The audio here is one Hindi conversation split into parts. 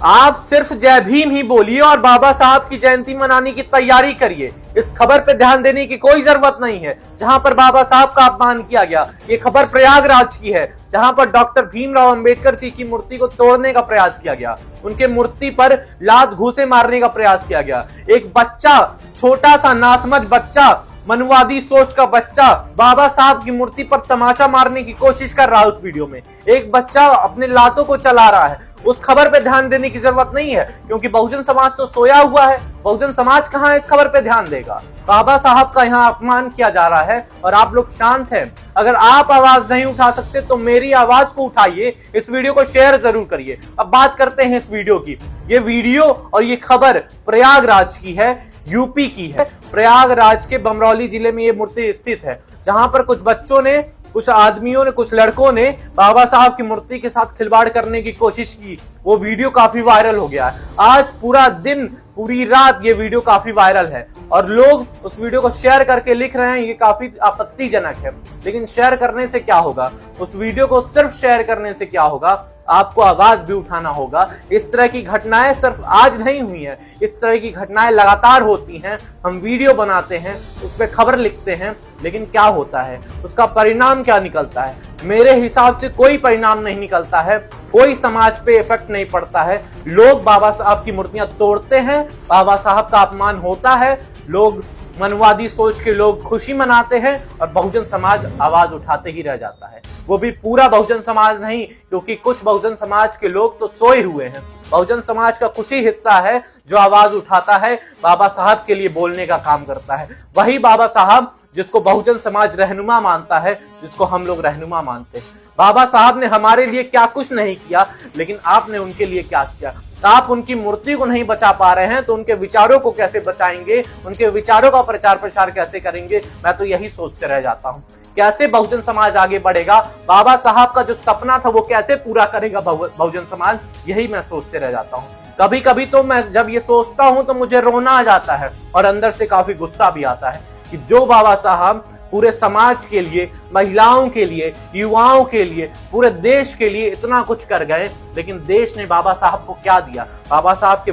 आप सिर्फ जय भीम ही बोलिए और बाबा साहब की जयंती मनाने की तैयारी करिए। इस खबर पे ध्यान देने की कोई जरूरत नहीं है जहां पर बाबा साहब का अपमान किया गया। ये खबर प्रयागराज की है जहां पर डॉक्टर भीमराव अंबेडकर जी की मूर्ति को तोड़ने का प्रयास किया गया, उनके मूर्ति पर लात घूंसे मारने का प्रयास किया गया। एक बच्चा, छोटा सा नासमझ बच्चा, मनुवादी सोच का बच्चा बाबा साहब की मूर्ति पर तमाचा मारने की कोशिश कर रहा है। उस वीडियो में एक बच्चा अपने लातों को चला रहा है। उस खबर पे ध्यान देने की जरूरत नहीं है क्योंकि बहुजन समाज तो सोया हुआ है। बहुजन समाज कहां इस खबर पे ध्यान देगा। बाबा साहब का यहाँ अपमान किया जा रहा है और आप लोग शांत हैं। अगर आप आवाज नहीं उठा सकते तो मेरी आवाज को उठाइए, इस वीडियो को शेयर जरूर करिए। अब बात करते हैं इस वीडियो की। ये वीडियो और ये खबर प्रयागराज की है, यूपी की है। प्रयागराज के बमरौली जिले में ये मूर्ति स्थित है जहां पर कुछ बच्चों ने, कुछ आदमियों ने, कुछ लड़कों ने बाबा साहब की मूर्ति के साथ खिलवाड़ करने की कोशिश की। वो वीडियो काफी वायरल हो गया है। आज पूरा दिन, पूरी रात ये वीडियो काफी वायरल है और लोग उस वीडियो को शेयर करके लिख रहे हैं ये काफी आपत्तिजनक है। लेकिन शेयर करने से क्या होगा? उस वीडियो को सिर्फ शेयर करने से क्या होगा? आपको आवाज भी उठाना होगा। इस तरह की घटनाएं सिर्फ आज नहीं हुई है, इस तरह की घटनाएं लगातार होती हैं। हम वीडियो बनाते हैं, उस पर खबर लिखते हैं, लेकिन क्या होता है, उसका परिणाम क्या निकलता है? मेरे हिसाब से कोई परिणाम नहीं निकलता है, कोई समाज पे इफेक्ट नहीं पड़ता है। लोग बाबा साहब की मूर्तियां तोड़ते हैं, बाबा साहब का अपमान होता है, लोग मनवादी सोच के लोग खुशी मनाते हैं और बहुजन समाज आवाज उठाते ही रह जाता है। वो भी पूरा बहुजन समाज नहीं, क्योंकि कुछ बहुजन समाज के लोग तो सोए हुए हैं। बहुजन समाज का कुछ ही हिस्सा है जो आवाज उठाता है, बाबा साहब के लिए बोलने का काम करता है। वही बाबा साहब जिसको बहुजन समाज रहनुमा मानता है, जिसको हम लोग रहनुमा मानते हैं। बाबा साहब ने हमारे लिए क्या कुछ नहीं किया, लेकिन आपने उनके लिए क्या किया? आप उनकी मूर्ति को नहीं बचा पा रहे हैं तो उनके विचारों को कैसे बचाएंगे? उनके विचारों का प्रचार प्रसार कैसे करेंगे? मैं तो यही सोचते रह जाता हूं, कैसे बहुजन समाज आगे बढ़ेगा? बाबा साहब का जो सपना था वो कैसे पूरा करेगा बहुजन समाज? यही मैं सोचते रह जाता हूं। कभी कभी तो मैं जब ये सोचता हूं तो मुझे रोना आ जाता है और अंदर से काफी गुस्सा भी आता है कि जो बाबा साहब पूरे समाज के लिए, महिलाओं के लिए, युवाओं के लिए, पूरे देश के लिए इतना कुछ कर गए, लेकिन देश ने बाबा साहब को क्या दिया? बाबा साहब के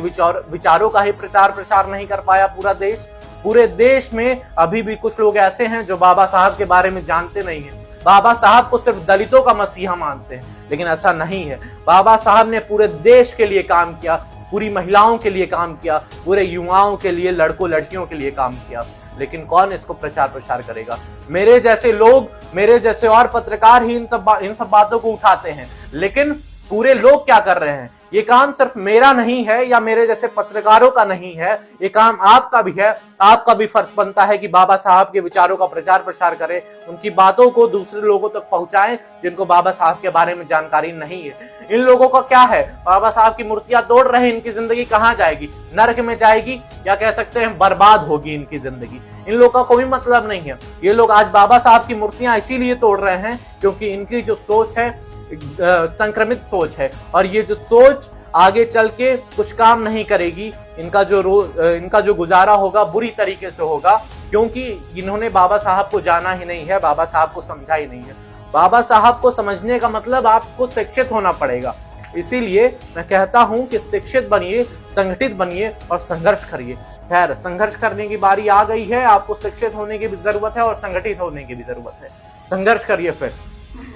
विचारों का ही प्रचार प्रसार नहीं कर पाया पूरा देश। पूरे देश में अभी भी कुछ लोग ऐसे हैं जो बाबा साहब के बारे में जानते नहीं है। बाबा साहब को सिर्फ दलितों का मसीहा मानते हैं, लेकिन ऐसा नहीं है। बाबा साहब ने पूरे देश के लिए काम किया, पूरी महिलाओं के लिए काम किया, पूरे युवाओं के लिए, लड़कों लड़कियों के लिए काम किया। लेकिन कौन इसको प्रचार प्रसार करेगा? मेरे जैसे लोग, मेरे जैसे और पत्रकार ही इन सब बातों को उठाते हैं, लेकिन पूरे लोग क्या कर रहे हैं? ये काम सिर्फ मेरा नहीं है या मेरे जैसे पत्रकारों का नहीं है, ये काम आपका भी है। आपका भी फर्ज बनता है कि बाबा साहब के विचारों का प्रचार प्रसार करें, उनकी बातों को दूसरे लोगों तक पहुंचाएं जिनको बाबा साहब के बारे में जानकारी नहीं है। इन लोगों का क्या है? बाबा साहब की मूर्तियां तोड़ रहे हैं, इनकी जिंदगी कहां जाएगी? नरक में जाएगी, या कह सकते हैं बर्बाद होगी इनकी जिंदगी। इन लोगों का कोई मतलब नहीं है। ये लोग आज बाबा साहब की मूर्तियां इसीलिए तोड़ रहे हैं क्योंकि इनकी जो सोच है संक्रमित सोच है और ये जो सोच आगे चल के कुछ काम नहीं करेगी। इनका जो गुजारा होगा बुरी तरीके से होगा, क्योंकि इन्होंने बाबा साहब को जाना ही नहीं है, बाबा साहब को समझा ही नहीं है। बाबा साहब को समझने का मतलब आपको शिक्षित होना पड़ेगा। इसीलिए मैं कहता हूं कि शिक्षित बनिए, संगठित बनिए और संघर्ष करिए। खैर, संघर्ष करने की बारी आ गई है, आपको शिक्षित होने की भी जरूरत है और संगठित होने की भी जरूरत है। संघर्ष करिए। फिर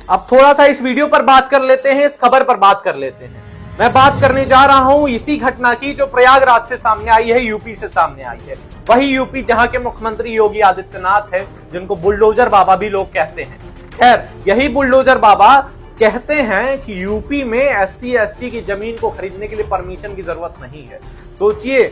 अब थोड़ा सा इस वीडियो पर बात कर लेते हैं, इस खबर पर बात कर लेते हैं। मैं बात करने जा रहा हूं इसी घटना की जो प्रयागराज से सामने आई है, यूपी से सामने आई है। वही यूपी जहां के मुख्यमंत्री योगी आदित्यनाथ है, जिनको बुलडोजर बाबा भी लोग कहते हैं। खैर, यही बुलडोजर बाबा कहते हैं कि यूपी में SC ST की जमीन को खरीदने के लिए परमिशन की जरूरत नहीं है। सोचिए,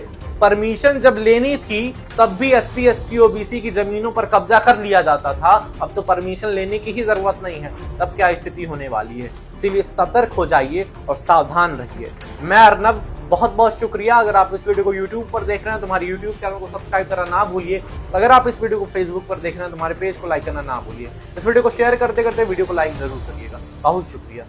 परमिशन जब लेनी थी तब भी SC ST OBC की जमीनों पर कब्जा कर लिया जाता था। अब तो परमिशन लेने की ही जरूरत नहीं है। तब क्या स्थिति होने वाली है? इसीलिए सतर्क हो जाइए और सावधान रहिए। मैं अर्नब, बहुत बहुत शुक्रिया। अगर आप इस वीडियो को YouTube पर देख रहे हैं तो हमारे YouTube चैनल को सब्सक्राइब करना ना भूलिए। अगर आप इस वीडियो को Facebook पर देख रहे हैं तो हमारे पेज को लाइक करना ना भूलिए। इस वीडियो को शेयर करते करते वीडियो को लाइक जरूर करिएगा। बहुत शुक्रिया।